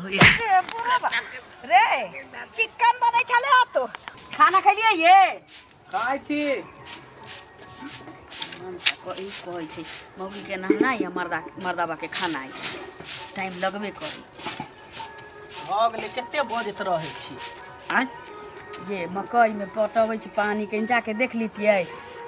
रे चिकन बनै छले आ तो खाना खलिए ये खाइ छी कोई कोई छै मौगी के नहना या मर्दाबा के खाना है टाइम लगबे करे भ गेलै कते बजैत रहै छी आ ये मकई में पटबै छी पानी के जाके देख लीतिए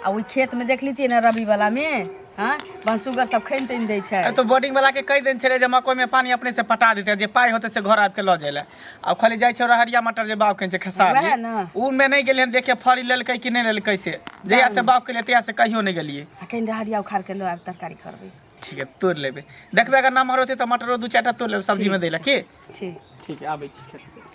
आ ओइ खेत में देख लीतिए ना रबी वाला में हां बनसुगर सब खैन तैन दै छै तो बोर्डिंग वाला के कहि देन छले जे मकई में पानी अपने से पटा देते जे पाई होते से घर आब के ल जाइले अब खाली जाय छै रहरिया मटर जे बाव के छै खसारी उ में नहीं गेले देखे फरी लेलकै कि नहीं लेलकै से जहिया से बाव के लिए तहिया से कहियो नहीं गेलिए अखन रहरिया उखाड़ के लो आब तरकारी करबे ठीक है तोड़ लेबे देखबे अगर नमहर होते त मटरो दू चारटा तोड़ लेबे सब्जी में देला के ठीक ठीक है आबै छी खेत से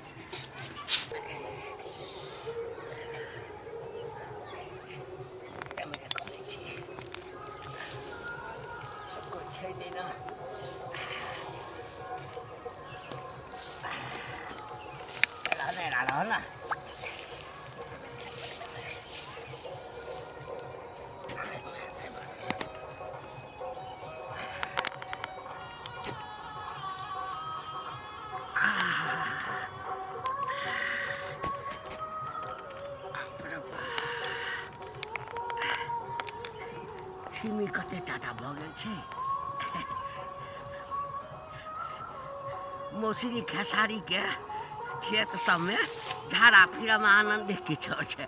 छिमी कते टाटा भ गेल छै मौसरी खेसारी के खेत सब में झाड़ा फिरा में आनंद किछो छै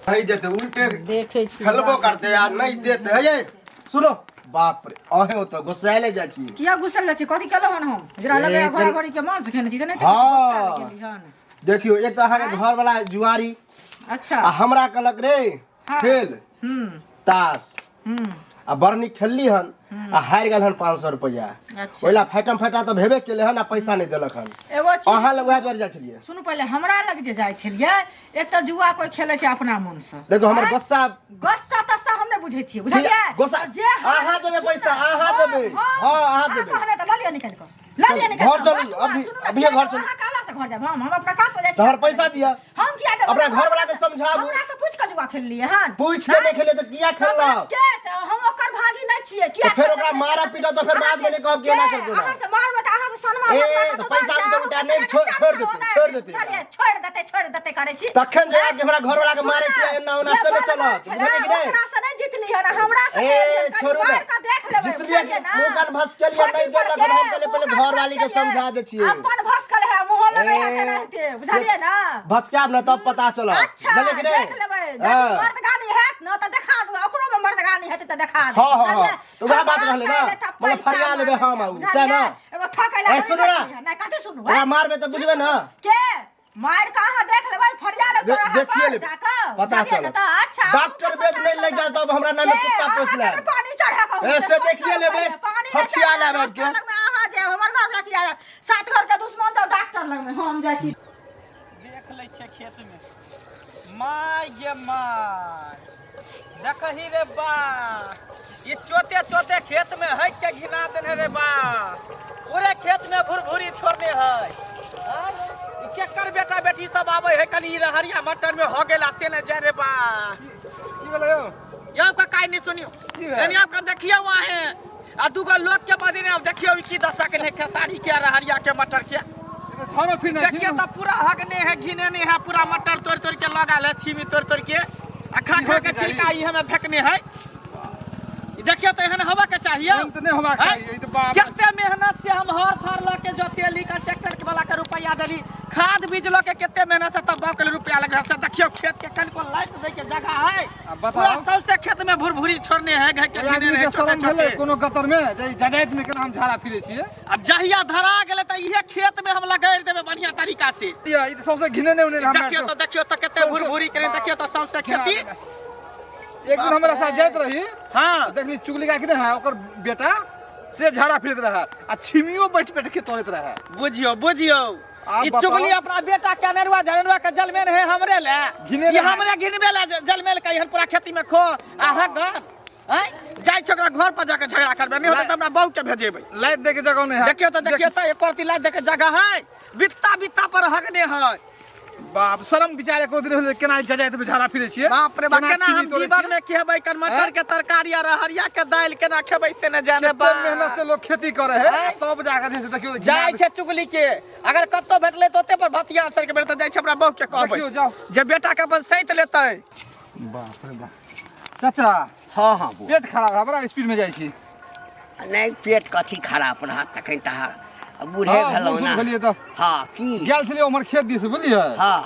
नहीं देते उल्टे देखे छी खेलबो करते यार नहीं देते है ये सुनो बाप रे अहे हो तो गुस्साले जा छी किया गुस्सा छी कथि केलो हन हम जरा लगे घर घड़ी के मांस खेने छी त नहीं हाँ। गुस्सा गेली हन देखियो एक तो अहाँ के घर वाला जुआरी अच्छा आ हमरा कहलक रे हाँ। खेल ताश आ बरनी खेलली हन आ हार गेल हन 500 रुपया अच्छा ओइला फैटम फैटा तो भेबे केले हन आ पैसा नहीं देलक हन एगो चीज अहाँ लग वह द्वार जा छलिए सुनु पहले हमरा लग जे जाय छलिए एकटा जुआ कोई खेले छै अपना मन से देखो हमर गुस्सा गुस्सा तस्सा हम नहीं बुझे छी बुझलिए गुस्सा जे अहाँ देबे पैसा अहाँ देबे हां अहाँ देबे कहने त ललियो निकाल के ललियो निकाल घर चली अभी घर चली अहाँ काला से घर जाब हम अपना कास से जाय छी तोहर पैसा दिया हम किया देब अपना घर वाला के समझाबू हमरा से पूछ के जुआ खेल लिए हन पूछ के नहीं खेले तो किया खेललक कैसे हम ओकर भागी नहीं छिए किया तो फिर ओकरा मारा पीटा तो फिर बाद में नहीं कहब केना कर देना अहाँ से मारबे त अहाँ से सनमान ए तो पैसा भी तो उठा नहीं छोड़ देते छोड़ देते करे छी तखन जे के हमरा घर वाला के मारे छी एना ओना से न चलत बुझलिए कि नहीं ओकरा से नहीं जीतली है हमरा से ए छोड़ू ना का देख लेबै जितलिए मुंह कान भसके लिए नहीं देलक हम पहले घर वाली के समझा दे छिए अपन भसकल है मुंह लगे है रहते बुझलिए ना भसकाब न तब पता चलत बुझलिए कि नहीं देख लेबै जब मर्दगानी हैत न त देखा दू ओकरो में मर्दगानी हेतै त देखा दू हां तो वह बात रहले ना मतलब फरिया लेबे हम आउ से ना एगो ठकै ए सुनो ना नहीं कथि सुनु ओकरा मारबे तो बुझबे ना के मार कहां देख लेबै फरिया ले छोरा देखिए ले पता चलत अच्छा डॉक्टर वेद नहीं लग गया तब हमरा नाम में कुत्ता पोस ले पानी चढ़ा के ऐसे देखिए लेबे फटिया लेबे के अहाँ जे हमर घर वाला किया सात घर के दुश्मन सब डॉक्टर लग में हम जाय छी देख लै छै खेत में माय गे माय देखही रे बा ये चोते चोते खेत में है के घिना देने रे बा पूरे खेत में भुरभुरी छोड़ने है केकर बेटा बेटी सब आवे है कनी हरिया मटर में हो गेला से न जाय रे बा की बोले यो का काई नहीं सुनियो यानी आपका देखियो वहां है आ दुगो लोग के बदी ने अब देखियो की दशा के ने खेसारी के हरिया के मटर के छोड़ो फिर देखिए तो पूरा हगने है घिने नहीं है पूरा मटर तोड़ तोड़ के लगा ले छीमी तोड़ तोड़ के खा खा के छिलका ई हमें फेंकने है देखिए तो एहन हवा के चाहिए तो नहीं होगा चाहिए ई तो बाप कितने मेहनत से हम हर फार ल के जोतेली का ट्रैक्टर के वाला के रुपया देली खाद बीज ल के कितने मेहनत से तब के रुपया लग रहा है देखियो खेत के कल को लाइट दे के जगह है पूरा सबसे खेत में भुरभुरी छोड़ने है घर के घिने रहे छोटे छोटे कोनो गतर में जजाइत में केना हम झाड़ा फिरे छिए अब जहिया धरा गेले त इहे खेत में हम लगाड़ देबे बढ़िया तरीका से ई तो सबसे घिने ने उन्हें देखियो तो कितने भुरभुरी करे देखियो तो सबसे खेती एक दिन हमरा साथ जाइत रही हां देखली चुगली का किने है ओकर बेटा से झाड़ा फिरत रहा आ छिमियो बैठ बैठ के तोड़त रहा बुझियो बुझियो ई चुगली अपना बेटा के नरवा जनरवा के जलमेल है हमरे ले ये हमरे घिनबे ले जलमेल हन पूरा खेती में खो आहा गन जाय छ ओकरा घर पर जाके झगड़ा करबे नहीं होता त हमरा बहु के भेजेबै लाइट दे के जगह नहीं है देखियो त एक परती लाइट दे के जगह है बित्ता पर हगने है बाप शर्म विचार एको दिन होले केना जजाय त झाड़ा फिरे छिए बाप रे बाप केना हम जीवन में खेबै कर मटर के तरकारी और हरिया के दाल केना खेबै से न जाने बा मेहनत से लोग खेती करे है तब जाके जे से देखियो जाय छै चुगली के अगर कत्तो भेटले त ओते पर भतिया असर के बेर त जाय छै हमरा बहु के कहबै देखियो जाओ जे बेटा के अपन सैत लेतै बाप रे बाप चाचा हाँ हाँ पेट खराब है बड़ा स्पीड में जाय छी नहीं पेट कथी खराब रहा तखन त बूढ़े भेलौ ना बोलिए तो हाँ की गेल छलिए उमर खेत दिस बुझलिए हाँ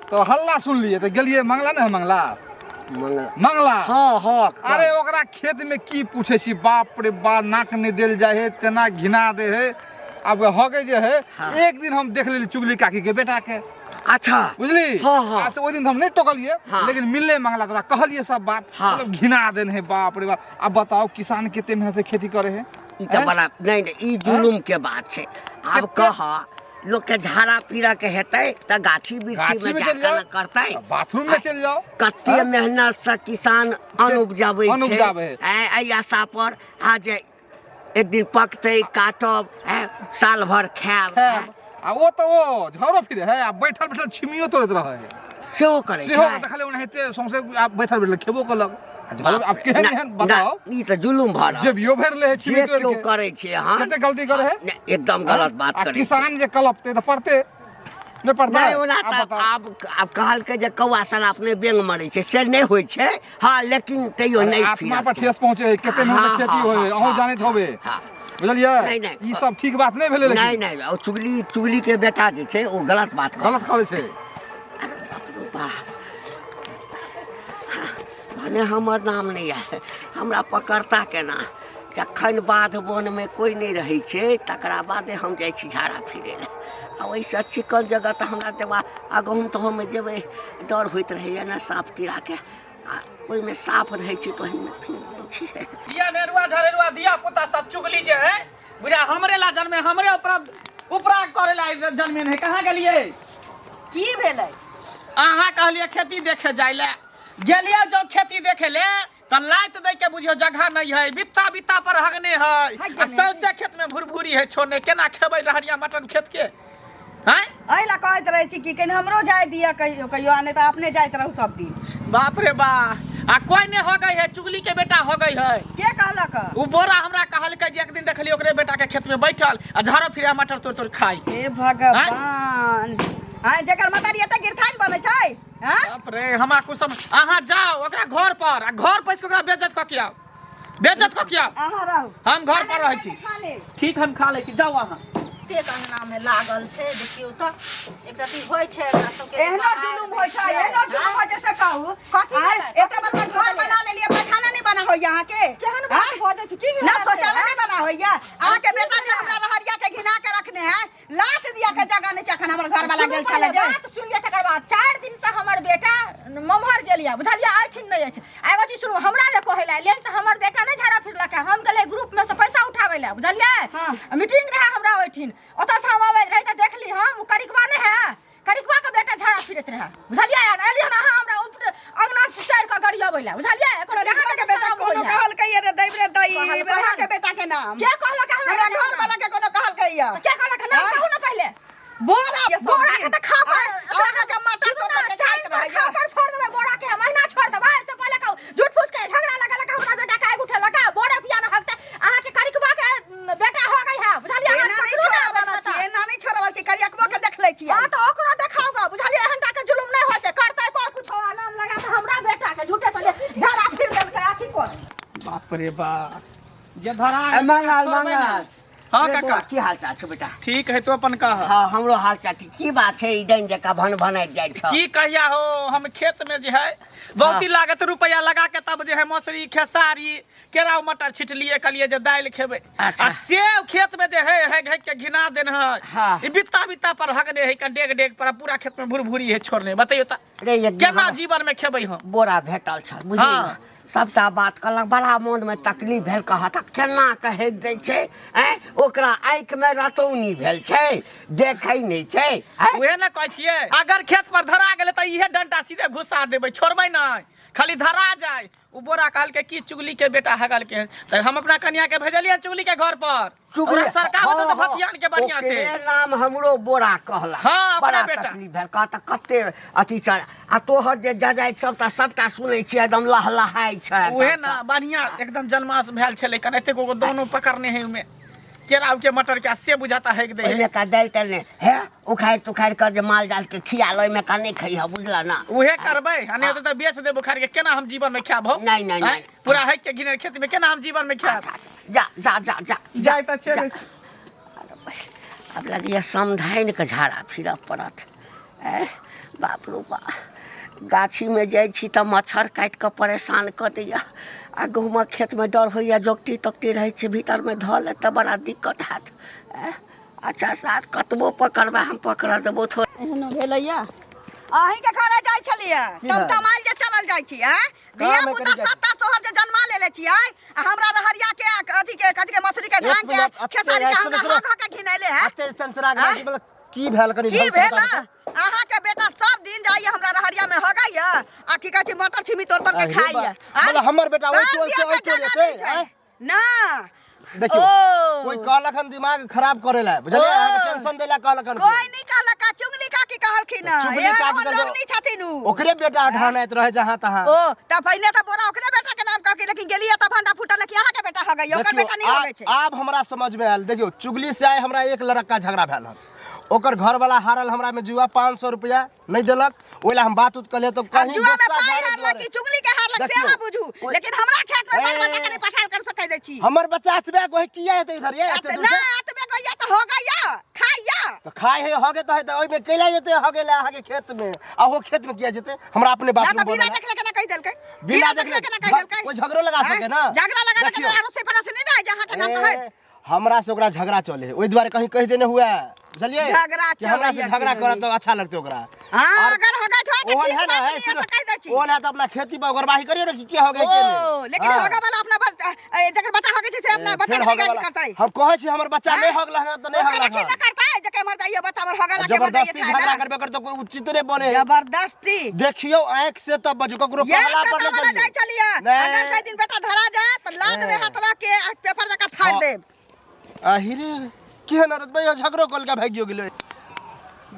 तो हल्ला सुन लिए तो गेलिए मंगला ना मंगला मंगला हाँ हाँ अरे ओकरा खेत में की पूछे छी बाप रे बा नाक नहीं देल जाए है तेना घिना दे है अब हगे जे है हाँ। एक दिन हम देख लेली चुगली काकी के बेटा के अच्छा बुझली हाँ, हाँ। आज ओइ दिन हम नहीं टोकलिए हाँ। लेकिन मिलले मंगला तोरा कहलिए सब बात हाँ। मतलब घिना देन है बाप रे बाप अब बताओ किसान केते मेहनत से खेती करे है ई त बड़ा नहीं ई जुलुम के बात छै अब कह लोग के झाड़ा पीड़ा के हेतै त गाछी बिरछी में जाके न करतै बाथरूम में चल जाओ कते मेहनत से किसान अन्न उपजाबै अन्न उपजाबै छै एई आशा पर आज एक दिन पकतै काटब साल भर खायब आ वो तो वो झरो फिरे है आ बैठल बैठल छिमियो तोड़त रहे है सेहो करै सेहो छै देखले ओनाहिते सौंसे आप बैठल बैठल खेबो कलक अब केहन एहन बताओ ई त जुलुम भर जब यो भर ले है जे छिमी तोड़ केओ के करै छै हां कते गलती करे है एकदम गलत बात आ करै छै किसान जे कलपते त पड़ते नहीं पड़ता नहीं ओना त अब कहलकै जे कौआ सर अपने बेंग मरै छै से नहीं होइ छै हाँ लेकिन तैयो नहीं आत्मा पर ठेस पहुंचे है केते मेहनत खेती होय अहू जानैत होबे बुझलिए नहीं ई सब ठीक बात नहीं भेले नहीं नहीं और चुगली के बेटा जे छै ओ गलत बात गलत करे छै भने हमर नाम नहीं है हमरा पकड़ता केना जखन बाध वन में कोई नहीं रहे छै तकरा बादे हम जाइ छी झाड़ा फिरे ले आ ओइसे चिकन जगह त हमरा देबा आगहूँ तो हम जेबै डर होइत रहैया ना साँप कीड़ा के आ ओइ में साफ रहै छै तो हम फिर दै छी दिया नेरुआ ढरेरुआ दिया पुता सब चुगली जे है बुझा हमरे ला जन्मे हमरे उपरा करे ला जन्मे है कहाँ गेलिए की भेलै अहाँ कहलिए खेती देखे जाय ले गेलिए जो खेती देखे ले त लाइत दे के बुझियो जगह नहीं है बित्ता पर हगने है आ सौसे खेत में भुरभुरी है छोड़ने केना खेबै रहरिया मटन खेत के हैं एहि ला कहैत रहै छी कि कहीं हमरो जाय दिया कहियो आने त अपने जाइत रहू सब दिन बाप रे बा आ कोई ने हो गई है चुगली के बेटा हो गई है के कहलक उ बोरा हमरा कहलकै जे एक दिन देखलिए ओकरे बेटा के खेत में बैठल आ झाड़ो फिरा मटर तोड़ खाई हे भगवान हां जकर मतारी एते गिरथान बनै छै हां बाप रे हमरा कुछ अहाँ जाओ ओकरा घर पर आ घर पर ओकरा बेइज्जत क किया बेइज्जत क किया अहाँ रहू हम घर पर रहै छी ठीक हम खा लै छी जाओ अहाँ कतेक अंगना में लागल छै देखियो त एकटा ती होय छै हमरा सबके एहनो जुलुम होय छै एहनो जुलुम होय जैसे कहू कथी एते बड़का घर बना लेलिए पैखाना नहीं बना होय यहाँ के केहन बात भजै छै की ना शौचालय नहीं बना होय अहाँ के बेटा जे हमरा रहरिया के घिना के रखने है लात दिया के जगह नहीं चखन हमर घर वाला गेल छले जे बात सुनिए तकर बाद 4 दिन से हमर बेटा ममहर गेलिया बुझलिए आइठिन नहीं अछि एगो चीज सुनू हमरा जे कहैला लेन से हमर बेटा नहीं झाड़ा फिरलक है हम गेले ग्रुप में से पैसा उठाबै ले बुझलिए मीटिंग रहे हमरा ओइठिन ओता से हम आबै रही त देखली हम करिकवा नहीं है करिकवा के बेटा झाड़ा फिरत रहे बुझलिए एली हम हमरा अंगना से चढ़ के गड़ी आबै ले बुझलिए एकर करिकवा के बेटा कोनो कहलकै रे दैब रे दई वहा के बेटा के नाम के कहलक हमरा घर वाला के कोनो कहलकै या के कहलक नाम कहू ना पहले बोरा बोरा के त खा पर अहाँ के मटर तो के खाइत रहै खा पर फोड़ देबै बोरा के महीना छोड़ देबै से पहले कहू झूठ फूस के झगड़ा लगा हमरा बेटा का उठे लगा बोरा पिया न हकते अहाँ के करिकवा के बेटा हो गई है बुझलिए एना नहीं छोड़ा वाला छी एना नहीं छोड़ा वाला छी करिकवा के देख लै छी हां तो ओकरो देखाओगा बुझलिए एहनटा के जुलुम नहीं हो छै करतै को कुछ और नाम लगा के हमरा बेटा के झूठे से झाड़ा फिर देल के आखी को बाप रे बा जे धरा मंगल हाँ काका की हाल चाल छै बेटा ठीक है तो अपन कह हाँ हमरो हाल चाल ठीक की बात छै ई डाइन जका भन भनाइत जाइ छ की कहिया हो हम खेत में जे है बहुत ही लागत रुपया लगा के तब जे है मौसरी खेसारी केराव मटर छिटलिए कलिए जे दाल खेबे अच्छा। आ सेव खेत में जे है घे के घिना देन है हाँ। ई बित्ता पर हगने है का डेग डेग पर पूरा खेत में भुरभुरी है छोड़ने बताइयो त रे एक दिन केना जीवन में खेबै हम बोरा भेटल छ बुझली हाँ। ना सबटा बात कहलक बड़ा मन में तकलीफ भेल कहत केना कहे दै छै ओकरा आँखि में रतौनी भेल छै देखै नहीं छै उहे ना कहै छियै अगर खेत पर धरा गेले त इहे डंटा सीधे घुसा देबै छोड़बै नहीं खाली धरा जाए। उ बोरा कहल के की चुगली के बेटा हगल के, तो हम अपना कन्या के भेजलिए चुगली के घर पर। चुगली सरकार हाँ, तो भतियान के बढ़िया से ओकरे नाम हमरो बोरा कहला। हाँ, अपना बड़ा बेटा। तकलीफ भेल कहता कते अथी चढ़ आ तोहर जे जजाइत सबटा सुनै छी एकदम लहलहाय छै। उहे ना बढ़िया एकदम जन्मास भेल छले। कनेते को दोनों पकड़ने हैं उमे केराव के मटर के से बुझाता है दे ओइमे का दाल तल ने हे उखाड़ तुखाड़ कर जे माल जाल के खिया लो में का नहीं खइहा बुझला ना। उहे करबै हने तो बेच दे बुखार के केना हम जीवन में खाब हो। नहीं पूरा है के गिनर खेत में केना हम जीवन में खाब। जा जा जा जा जाय त चले। अब लगिया समधाइन के झाड़ा फिरऽ पड़त। बाप रो बा गाछी में जाइ छी त मच्छर काट के परेशान क दैया आ गहुमा खेत में डर होइया जोकटी तकटी रहे छै भीतर में धल त बड़ा दिक्कत हैत। अच्छा साथ कतबो पकड़बा हम पकड़ देबो थोड़ एहनो भेलैया अहीं के घरे जाइ छलिए तब तमाल जे चलल जाइ छी धिया पुता सत्ता सोहर जे जन्मा लेले छियै आ हमरा रहरिया के अथी के कथी के मसूरी के धान के खेसारी के हमरा हग के घिनैले है। अते चंचरा गाछी मतलब की भेल कनी की भेल अहाँ के बेटा सब दिन जाइए हमरा रहरिया में हगाइया आ की कहै छै मटर छिमी तोड़ तोड़ के खाइया। मतलब हमर बेटा ओइ टोल से ना देखियो कोई कहलखन दिमाग खराब करेला बुझलिए अहाँ के टेंशन देला कहलखन कोई नहीं कहलक का चुगली का की कहलखिन चुगली का की लोग नहीं छथिन ओकरे बेटा ढानैत रहे जहां तहां। ओ त पहिने त बोरा ओकरे बेटा के नाम करके लेकिन गेलिए त भंडा फुटल कि अहाँ के बेटा हगाइया ओकर बेटा नहीं हगै छै। आब हमरा समझ में आयल। देखियो चुगली से आए हमरा एक लड़का झगड़ा भेल हन ओकर घर वाला हारल हमरा में जुआ 500 रुपया नहीं देलक ओइला हम बात उत कहले तो कहीं जुआ में पाई हारलक कि चुगली के हारलक से अहाँ बुझू लेकिन हमरा खेत में बाल बच्चा के नहीं पठाल कर सकै दै छी। हमर बच्चा एतबे कोई किया हेतै इधर ये ना एतबे गइया त होगाइया खाइया तो खाए है हगे तो है तो ओइ में कैला जेते हगे ला हगे खेत में आ वो खेत में किया जेते हमरा अपने बात में बिना बोला देखले के ना कह देलकै बिना देखले के ना कह देलकै कोई झगड़ो लगा सके ना झगड़ा लगा के आरो से पर से नहीं ना जहां के नाम है हमरा से ओकरा झगड़ा चले ओइ द्वारे कहीं कह देने हुआ बुझलिए झगड़ा कि हमरा से झगड़ा करत तो अच्छा लगते ओकरा। हां अगर होगा तो ओहन है ना है ऐसा कह दै छी ओहन है तो अपना खेती पर गरबाही करियो ना कि क्या हो गया के ओ लेकिन होगा वाला अपना जकर बच्चा होगे छै से अपना बच्चा के गाली करतै। हम कहै छी हमर बच्चा नहीं हगला है तो नहीं हगला है करतै जके मर जाइए बच्चा मर होगा ला के मर जबरदस्ती जाइए झगड़ा करबे कर तो कोई उचित नहीं बने जबरदस्ती देखियो आंख से तब बज ककरो पगला पर वाला जाय चलिए अगर कई दिन बेटा धरा जाए तो लाद में हाथ रख के पेपर जका फाड़ दे। आहिरे केहन औरत भाई झगड़ो कल के भागियो गेलै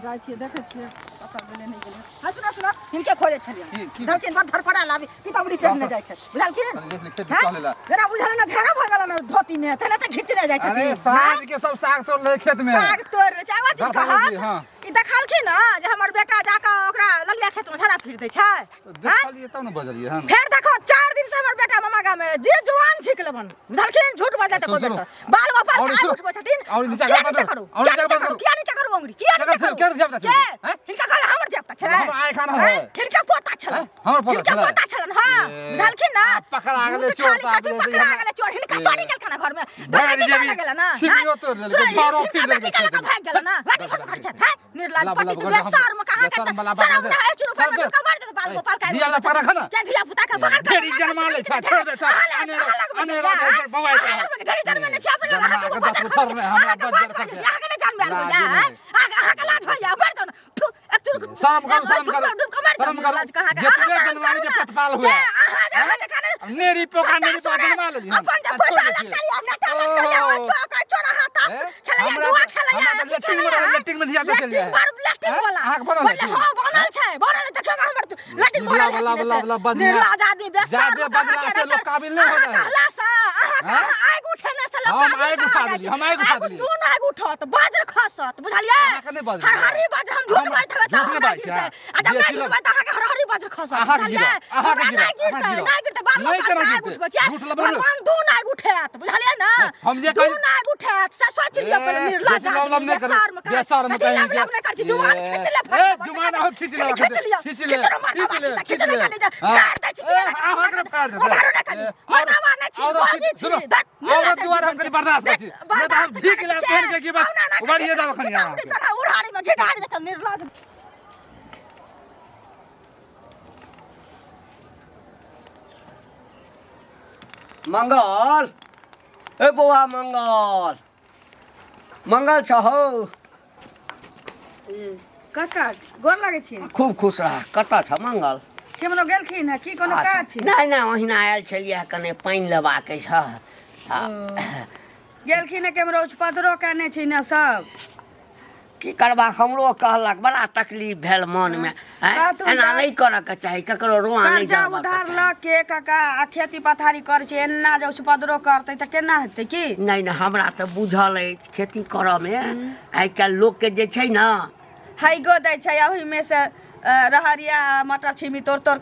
जाय छी देखै छी पकड़ देले नहीं गेले। हां सुनो हिनके खोजे छलिए लेकिन बड़ धरफड़ा लावी किताबड़ी के ने जाय छै बुझल की जरा बुझल ना झगड़ा भ गेल ना धोती में तने त खींचने जाय छै। अरे साग के सब साग तोड़ ले खेत में साग तोड़ ले चावा चीज कहा ई देखलखिन ना जे हमर बेटा जाके ओकरा ललिया खेत में झड़ा फिर दै छै देखलिए तब न बजलिए हम फेर देखो 4 दिन से हमर बेटा मामा गांव में जे जवान छिक लेबन बुझलखिन झूठ बाजले त कोई बेटा बाल बापर काय उठबो छथिन और नीचा करू किया नीचा करू अंगुरी किया नीचा करू के हिनका कहले हमर देवता छले हमर आय खाना है हिनका पोता छले हमर पोता छले हिनका पोता छलन हां बुझलखिन ना पकड़ा गेले चोर पकड़ा गेले चोर हिनका चोरी गेल खाना घर में डकैती कर गेल ना छिपियो तोड़ ले बारो फिर ले भाग गेल ना बाटी खा कर छै निर्लाज पति तू बेसार में कहां के शर्म ना है चुरू पर कमर दे बाल गोपाल का दिया पर रखना क्या दिया पुता का पकड़ ढेरी जन्मा ले छोड़ दे अनेरो बवाई ढेरी जन्मा ने छाप ले रहा के बच्चा में हमरा बच्चा के आगे ने जान में आ जा आगे का लाज भैया बढ़ जाओ एक चुरू शर्म कर जितने जनवारी के पटपाल हुए नेरी पोका जन्मा ले अपन जब पटा लटका नटा लटका चौका छोड़ा हाथ खेलैया जुआ खेलैया लेटिंग में दिया बेचल है लेटिंग वाला आंख बनल है हां बनल छै बनल देखियो हमर लेटिंग बनल निर्लाज आदमी बेसार ज्यादा बदला से लोग काबिल नहीं हो जाए कहला सा अहाँ आग उठेने से लोग हम आग उठा दिली हम आग उठा दिली तू आग उठत बाजर खसत बुझलिए हर हरी बाजर हम झूठ बात हवे त अच्छा मैं झूठ बात अहाँ के हर हरी बाजर खसत बुझलिए अहाँ के नहीं गिरते बाल आग उठबे छै भगवान दू आग उठैत बुझलिए ना हम जे दू आग उठैत से सोच लियो पर निर्लाज बेसार में कहीं के हमने कर जुबान खींच ले जुबान और खींच ले खींच ले काट दे छी अहाँ के फाड़ दे मरदावा ना छी बागी छी और दुआर हम कनी बर्दाश्त कर छी नहीं तो हम ठीक ले पहन के कि बस उबाड़िए जाओ खनिया उड़ाड़ी में घिटाड़ी देख निर्लाज मंगल ए बौआ मंगल मंगल छहो काका गोर लागे छी खूब खुश रह कता छ मंगल केमनो गेलखिन है की कोनो काज छै? नहीं नहीं ओहिना आयल छलियै कने पानि लेबाके छ गेलखिन है केमरो उपद्रो करने छै ने सब। की करबा हमरो कहलक बड़ा तकलीफ भेल मन में एना नहीं करऽ के चाही ककरो रोआ नहीं कर्जा उधार ल के काका आ खेती पथारी कर छै एना जे उपद्रो करतै त केना हेतै की? नहीं नहीं हमरा तो बुझल अछि खेती करऽ में आइ काल्हि लोक के जे छै ना हाइगो दै छै ओहि में से रहरिया मटर छिमी तोड़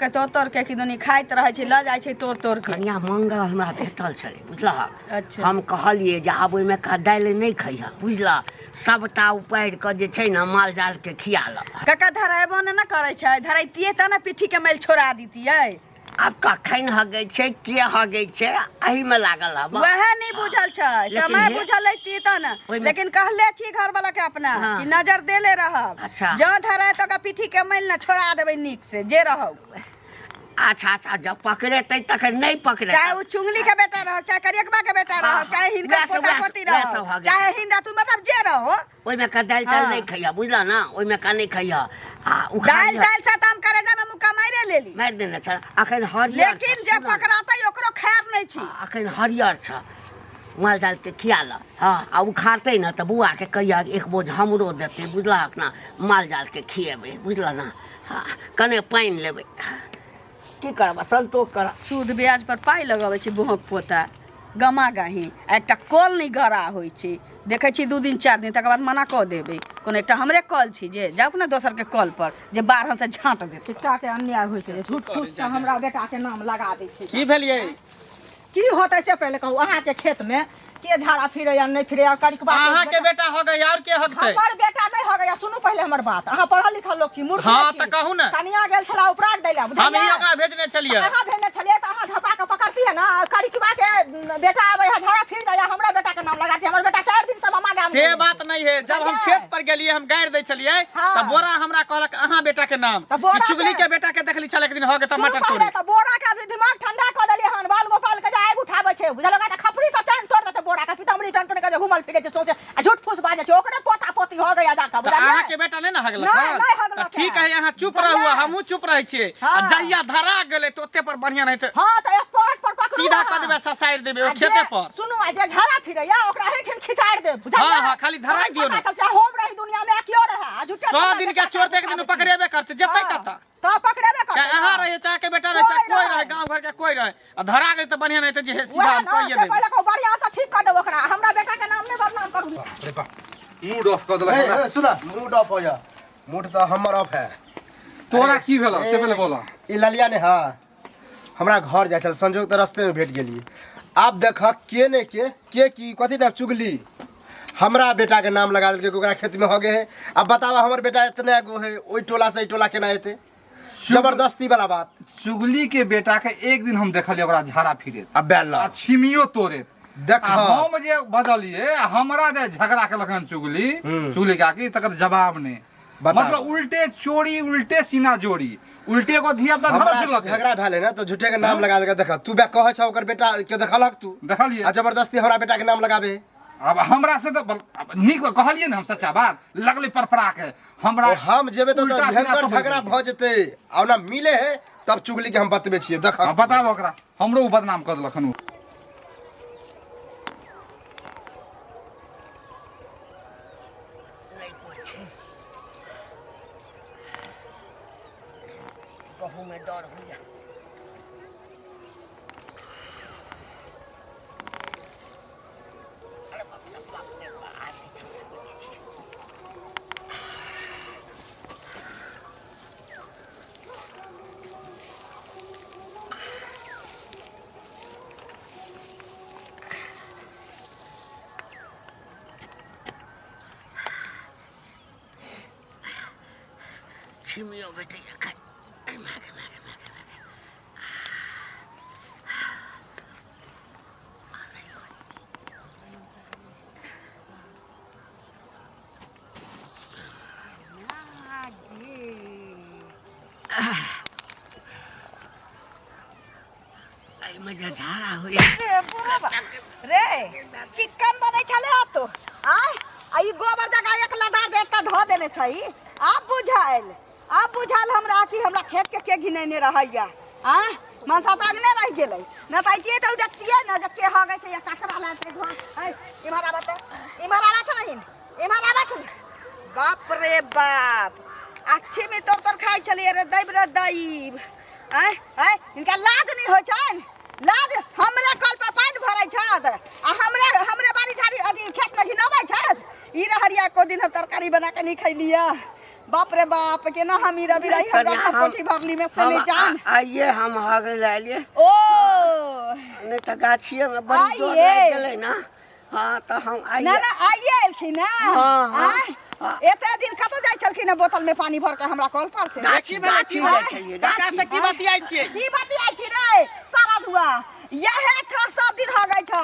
के किदनी खाइत रहै छै ल जाइ छै तोड़ के। कनिया मंगल हमरा भेटल छलै बुझलह। अच्छा हम कहलिए जे आब ओहिमे का दालि नहीं खइह बुझलह सबटा उपारि के जे छै ना माल जाल के खिया ल। काका धराइबो न करै छै धरैतिए त न पिठी के मैल छोड़ा दितियै। आब कखन हगै छै के हगै छै एही में लागल हब वह नहीं बुझल छै समय बुझल है त न लेकिन कहले छी घर वाला के अपना कि नजर देले रहब। अच्छा। जहाँ धराए तो पिठी के मैल न छोड़ा देबै नीक से जे रहौ। अच्छा अच्छा जब पकड़ेतै तखन नहीं पकड़े चाहे वो चुंगली के बेटा रहो चाहे करियकबा के बेटा रहो चाहे हिनका पोता पोती रहो चाहे हिंदा तू मतलब जे रहो ओहिमे का दालि तालि नहीं खइह बुझलह ना ओहिमे का नहीं खइह आ दाल दाल से तम करेगा में मुक्का मारे लेली मारि देने छ अखन हरियर लेकिन जे पकड़ातै ओकरो खैर नहीं छी। अखन हरियर छ माल जाल के खिया ल हाँ आ उखाड़तै न त बुआ के कहिया एक बोझ हमरो देतै बुझलह ना माल जाल के खिएबै बुझलह ना हाँ कने पानि लेबै की करबा संतोष कर। सूद ब्याज पर पाई लगाबै छै बुहक पोता गमा गाही एकटा कल नहीं गड़ा होइ छै देखै छी 2 दिन 4 दिन तकर बाद मना कऽ देबै कोनो एकटा हमरे कल छी जे जाउ ने दोसर के कल पर जे बाहर से झाँट दे टिकटा के अन्याय होइ छै झूठ फूस से हमरा बेटा के नाम लगा दै छै। की भेलियै की होतै से पहले कहू अहाँ के खेत में के झाड़ा फिरे या नहीं फिरे या करिकबा अहाँ के बेटा हो गई और के हगतै? हमर बेटा नहीं हो गया सुनू पहले हमर बात अहाँ पढ़ल लिखल लोग छी मूर्ख हाँ त कहू ना कनिया गेल छला उपराग दैला हम ही ओकरा भेजने छलियै। अहाँ भेजने छलियै त अहाँ धपा के पकड़तिए ना करिकबा के बेटा आबै है झाड़ा फिर दैया हमरा बेटा के नाम लगाती हमर बेटा 4 दिन से मामा गाम से बात नहीं है जब हम खेत पर गेलियै हम गाड़ि दै छलियै त बोरा हमरा कहलक अहाँ बेटा के नाम कि चुगली के बेटा के देखली छले एक दिन हो गए टमाटर तोड़ी त बोरा के अभी दिमाग ठंडा क देलिए हन बाल मोकल के जा आगि उठाबै छै बुझल का खपरी से चैन तोड़ देते बोरा का पितमरी टन के घुमल फिरे छै सोचे आ झूठ फूस बाजे छै ओकरे पोता पोती हो गया जाका बुझल अहाँ के बेटा नहीं ना हगलक नहीं हगलक ठीक है यहाँ चुप रहू हमहू चुप रहै छियै आ जहिया धरा गेलै त ओते पर बढ़िया नहीं त हां त स्पॉट पर पकड़ू सीधा क देबे ससाइर देबे ओ खेते पर सुनू आ जे झाड़ा फिरे या ओकरा हेठन खिचाड़ दे बुझल हां हां खाली धरा दियो ना होम रही दुनिया में क्यों रहा आ झूठे 100 दिन के चोर एक दिन पकड़ेबे करते जतै कता तो पकड़ेबे कर चाहे अहाँ रहे चाहे के बेटा रहे चाहे कोई रहे गांव घर के कोई रहे आ धरा गई त बढ़िया नहीं त जे सीधा हम कहिए दे पहले को बढ़िया से ठीक कर दे ओकरा हमरा बेटा के नाम नहीं बदनाम करू। अरे बा मूड ऑफ कर देलक सुन मूड ऑफ हो जा मूड तो हमर ऑफ है। तोरा की भेल से पहले बोला ई ललिया ने हाँ हमरा घर जाय छल संजोग त रास्ते में भेट गेली आप देख के ने के की कथी ना चुगली हमरा बेटा के नाम लगा देलकै ओकरा खेत में हो गए है। अब बतावा हमर बेटा इतने गो है ओई टोला से टोला केना हेते जबरदस्ती वाला बात। चुगली के बेटा के एक दिन हम देखलिए ओकरा झाड़ा फिरे अब बेल आ छिमियो तोड़े देख हम जे बदलिए हमरा जे झगड़ा केलखन चुगली काकी तकर जवाब ने मतलब उल्टे चोरी उल्टे सीना जोड़ी उल्टे को धिया पुता धर फिरलक झगड़ा भेले ना तो झूठे के नाम लगा देलकै देख तू बे कहै छ ओकर बेटा के देखलक तू देखलिए आ जबरदस्ती हमरा बेटा के नाम लगाबे। अब हमरा से तो निक कहलिए ने हम सच्चा बात लगले परपरा के हमरा हम जेबे तो भयंकर झगड़ा भ जेते आ ना मिले है तब चुगली के हम बतबे छियै देख बताब ओकरा हमरो बदनाम कर देलखन कहू में डर हो जा छिमियो बेटे खाए झाड़ा हो रे चिकन बनै छले तो आ ई गोबर जगह एक लड़ा दे के धो देने छै आप बुझाइल अब बुझल हमरा कि हमरा खेत के घिनेने रहैया आ मनसा त अगने रह गेलै न त आइतिए त देखतिए न जे के हो गए छै या ककरा लाते घर है इमहर आबत नहीं इमहर आबत बाप रे बाप अच्छी में तोर खाइ छलिए रे दैब इनका लाज नहीं होइ छन लाज हमरे कल पर पानी भरै छत आ हमरे बाड़ी झाड़ी अथी खेत में घिनाबै छत ई रहरिया को दिन हम तरकारी बना के नहीं खैलिया बाप रे बाप के ना हम रवि रही हम कोठी भरली में से नहीं जान आइए हम हग ले लिए ओ नहीं तो गाछिए में बड़ी जोर लग गेलै ना हां तो हम आइए ना आइए एलखिन ना हां एते दिन कत जाय छलखिन ना बोतल में पानी भर के हमरा कॉल पर से गाछी में जाय छलिए काका से की बतियाई छियै की बतियाई छी रे सारा धुआ यहे 6-7 दिन हो गई छौ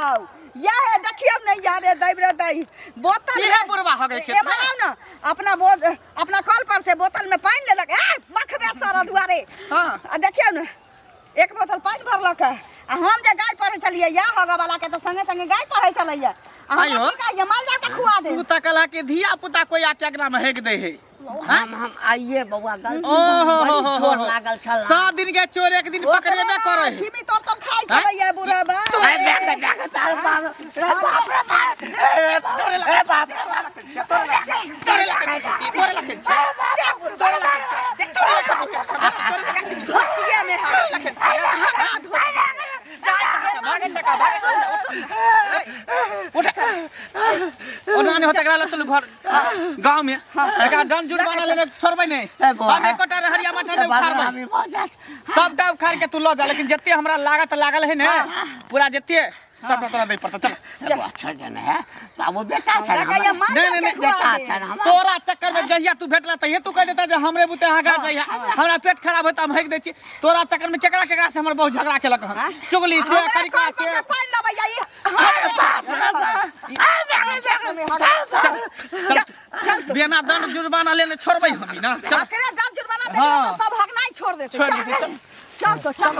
यहे देखियो नहीं यार रे दैब रे दै बोतल इहे बुरबा हो गई खेत में ना अपना कॉल पर से बोतल में पानी लेलक ए मखबे सारा दुआरे हां आ देखियो न एक बोतल पानी भरलक आ हम जे गाय पढ़े चलिए या होगा वाला के तो संगे संगे गाय पढ़े चलिए आइयो ये माल जाके खुआ दे तू त कला के धिया पुता कोई आके एकरा में हेक दे है हम आइए बउआ गलती ओहो बड़ी जोर लागल छल 100 दिन के चोर एक दिन पकड़ेबे करे छिमी तो खाइ चलिए बुढ़ा बा तोरे बाप तोरे लगे धोतिया में भागे चका ओना नहीं होता एकरा चलू घर गांव में एकरा डन जुर्माना लेने छोड़बै नहीं हम एकोटा हरिया मठा नहीं उखाड़बै सबटा उखाड़ के तू ल जा लेकिन जत्ते हमरा लागत लागल है ना पूरा जत्ते सबटा तोरा दे पड़ता चल अच्छा जन है बाबू बेटा छन नहीं बेटा छन हम तोरा चक्कर में जहिया तू भेटला तहिया तू कह देता जे हमरे बुते आगा जइया हमरा पेट खराब होता हम हेक दै छी तोरा चक्कर में केकरा से हमर बहुत झगड़ा केलक हन चुगली से करिका से पानी लबै जाई चल बिना दंड जुर्माना लेने छोड़बै हम ना चल दंड जुर्माना दे सब हक नहीं छोड़ देते छोड़ दे चल चल तो चल